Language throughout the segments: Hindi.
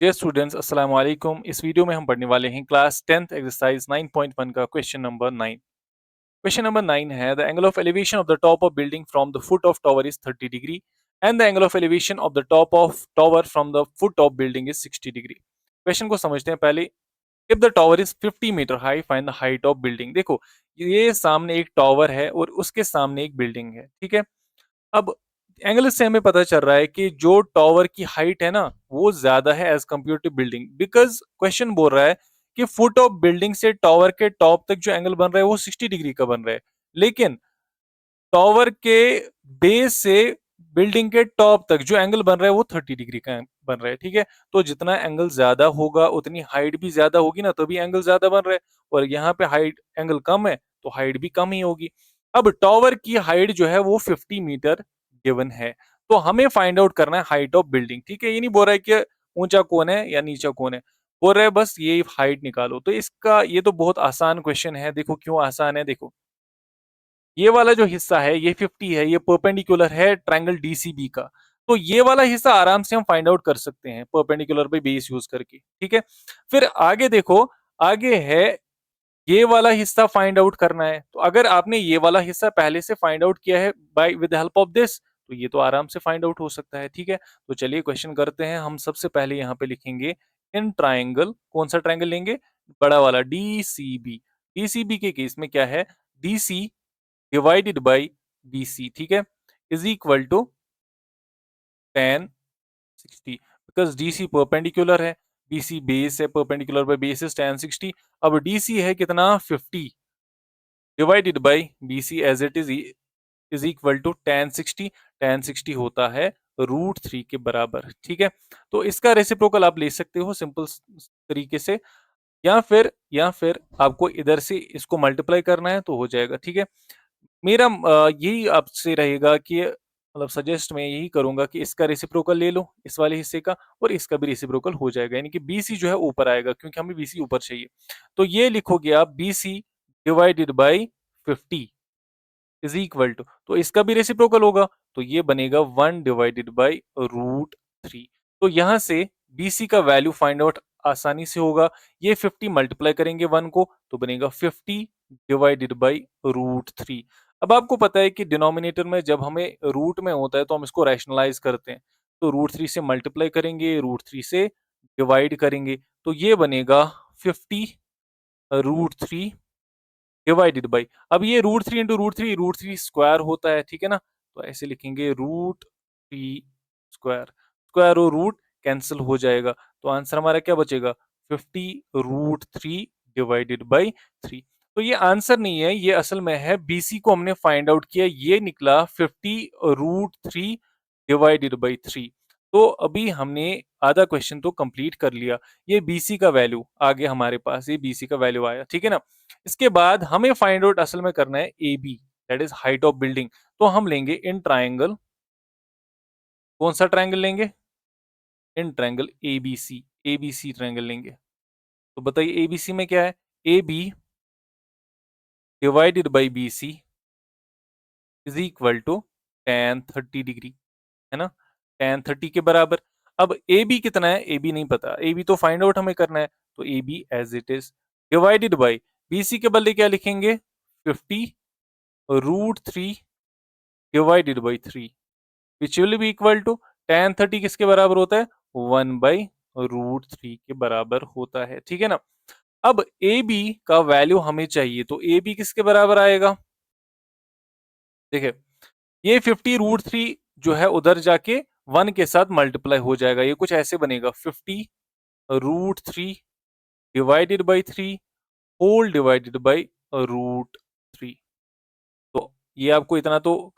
डियर स्टूडेंट्स अस्सलाम वालेकुम। इस वीडियो में हम पढ़ने वाले हैं क्लास 10th एक्सरसाइज 9.1 का क्वेश्चन नंबर 9। क्वेश्चन नंबर 9 है the angle of elevation of the top of building from the foot of tower is 30 degree and the angle of elevation of the top of tower from the foot of building is 60 degree. Question को समझते हैं पहले। If the tower is 50 metre high find the height of building. देखो, ये सामने एक टावर है और उसके सामने एक बिल्डिंग है, ठीक है। अब एंगल से हमें पता चल रहा है कि जो टावर की हाइट है ना वो ज्यादा है as compare to building, because question बोल रहा है कि फुट ऑफ बिल्डिंग से टावर के टॉप तक जो एंगल बन रहा है वो 60 डिग्री का बन रहा है, लेकिन टावर के बेस से बिल्डिंग के टॉप तक जो एंगल बन रहा है वो 30 डिग्री का बन रहा है, ठीक है। तो जितना एंगल ज्यादा होगा उतनी हाइट भी ज्यादा होगी ना, तभी एंगल ज्यादा बन रहा है। और यहाँ पे हाइट एंगल कम है तो हाइट भी कम ही होगी। अब टावर की हाइट जो है वो 50 मीटर गिवन है, तो हमें फाइंड आउट करना है हाइट ऑफ बिल्डिंग, ठीक है। ये नहीं बोल रहा है कि ऊंचा कौन है या नीचा कौन है, बोल रहा है बस ये हाइट निकालो। तो इसका ये तो बहुत आसान क्वेश्चन है। देखो क्यों आसान है, देखो ये वाला जो हिस्सा है ये 50 है, ये परपेंडिकुलर है ट्रायंगल डीसीबी का। तो ये वाला हिस्सा आराम से हम फाइंड आउट कर सकते हैं परपेंडिकुलर पे बेस यूज करके, ठीक है। फिर आगे देखो, आगे है ये वाला हिस्सा फाइंड आउट करना है। तो अगर आपने ये वाला हिस्सा पहले से फाइंड आउट किया है by with help of this, तो ये तो आराम से फाइंड आउट हो सकता है, ठीक है। तो चलिए क्वेश्चन करते हैं। हम सबसे पहले यहाँ पे लिखेंगे इन ट्राइंगल, कौन सा ट्राइंगल लेंगे, बड़ा वाला डीसीबी। डीसीबी के केस में क्या है, डीसी डिवाइडेड बाई BC, ठीक है, is equal to tan 60, because DC perpendicular है, BC बेस है, perpendicular by base is tan 60। अब DC है कितना 50 divided by BC as it is equal to tan 60। tan 60 होता है √3 के बराबर, ठीक है। तो इसका रेसिप्रोकल आप ले सकते हो सिंपल तरीके से, या फिर आपको इधर से इसको मल्टीप्लाई करना है तो हो जाएगा, ठीक है। मेरा यही आपसे रहेगा कि मतलब सजेस्ट मैं यही करूंगा कि इसका रेसिप्रोकल ले लो इस वाले हिस्से का, और इसका भी रेसिप्रोकल हो जाएगा, यानी कि BC जो है ऊपर आएगा क्योंकि हमें BC ऊपर चाहिए। तो ये लिखोगे आप BC divided by 50 is equal to, तो इसका भी रेसिप्रोकल होगा तो ये बनेगा 1 डिवाइडेड बाई √3। तो यहां से BC का वैल्यू फाइंड आउट आसानी से होगा। ये 50 मल्टीप्लाई करेंगे 1 को तो बनेगा 50 डिवाइडेड बाई √3। अब आपको पता है कि डिनोमिनेटर में जब हमें रूट में होता है तो हम इसको रैशनलाइज करते हैं। तो √3 से मल्टीप्लाई करेंगे, √3 से डिवाइड करेंगे, तो ये बनेगा 50 √3 डिवाइडेड बाई, अब ये √3 इंटू √3 स्क्वायर होता है, ठीक है ना। तो ऐसे लिखेंगे √3 स्क्वायर, स्क्वायर और रूट कैंसिल हो जाएगा, तो आंसर हमारा क्या बचेगा 50 √3 डिवाइडेड बाई 3। तो ये आंसर नहीं है, ये असल में है BC को हमने फाइंड आउट किया, ये निकला 50 √3 डिवाइडेड बाई 3। तो अभी हमने आधा क्वेश्चन तो कंप्लीट कर लिया। ये BC का वैल्यू आ गया हमारे पास, ये BC का वैल्यू आया, ठीक है ना। इसके बाद हमें फाइंड आउट असल में करना है AB, that is height of building. तो हम लेंगे इन ट्राइंगल, कौन सा ट्राइंगल लेंगे, in triangle ABC, ABC triangle लेंगे। तो बताइए ABC में क्या है, AB divided by BC is equal to tan 30 degree, है ना, tan 30 के बराबर। अब AB कितना है, AB नहीं पता, AB तो फाइंड आउट हमें करना है, तो AB as it is divided by BC के बदले क्या लिखेंगे 50 √3 divided by 3 which will be equal to tan 30 किसके बराबर होता है 1 बाई √3 के बराबर होता है, ठीक है ना। अब AB का वैल्यू हमें चाहिए, तो AB किसके बराबर आएगा, देखिए ये 50 √3 जो है उधर जाके 1 के साथ मल्टीप्लाई हो जाएगा, ये कुछ ऐसे बनेगा 50 √3 divided by 3 whole divided by √3। तो ये आपको इतना तो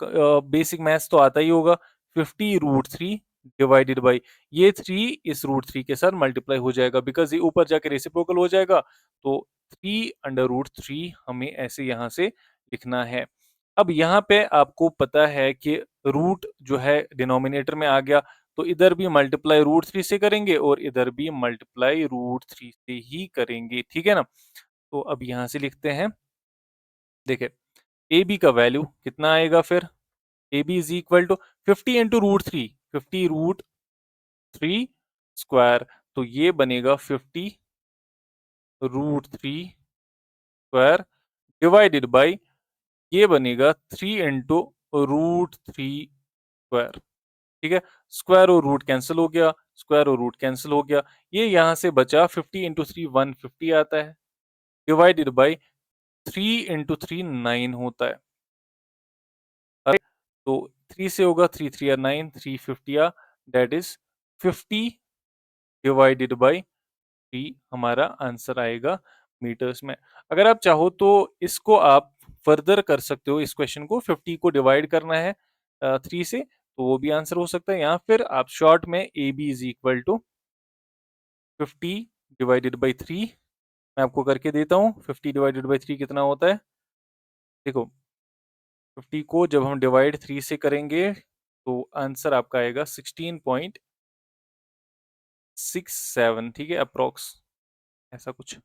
बेसिक मैथ्स तो आता ही होगा। 50 √3 डिवाइडेड बाई ये 3 इस √3 के साथ मल्टीप्लाई हो जाएगा, बिकॉज ये ऊपर जाके रेसिप्रोकल हो जाएगा। तो 3 √3 हमें ऐसे यहां से लिखना है। अब यहाँ पे आपको पता है कि रूट जो है डिनोमिनेटर में आ गया, तो इधर भी मल्टीप्लाई √3 से करेंगे और इधर भी मल्टीप्लाई √3 से ही करेंगे, ठीक है ना। तो अब यहाँ से लिखते हैं, देखिए AB का वैल्यू कितना आएगा फिर, AB is equal to 50 into √3, 50 √3 square, तो ये बनेगा 50√3 डिवाइडेड बाई ये बनेगा 3 × √3 स्क्वायर। ठीक है, स्क्वायर और रूट कैंसिल हो गया, स्क्वायर और रूट कैंसिल हो गया। ये यहाँ से बचा 50 × 3 150 आता है, डिवाइडेड बाई 3 × 3 9 होता है। तो 3 से होगा 3 3 9 350 दैट इज 50 डिवाइडेड बाई 3 हमारा आंसर आएगा मीटर्स में। अगर आप चाहो तो इसको आप फर्दर कर सकते हो, इस क्वेश्चन को 50 को डिवाइड करना है 3 से, तो वो भी आंसर हो सकता है। या फिर आप शॉर्ट में A B is equal to 50 divided by 3, मैं आपको करके देता हूँ। 50 डिवाइडेड बाई 3 कितना होता है, देखो 50 को जब हम डिवाइड 3 से करेंगे तो आंसर आपका आएगा 16.67, ठीक है, अप्रोक्स ऐसा कुछ।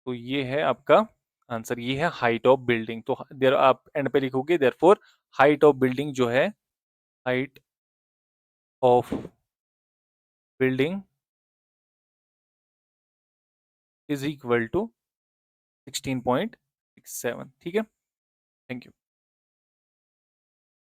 तो ये है आपका आंसर, ये है हाइट ऑफ बिल्डिंग। तो देर आप एंड पे लिखोगे देयरफॉर हाइट ऑफ बिल्डिंग जो है, height of building is equal to 16.67, ठीक है। Thank you.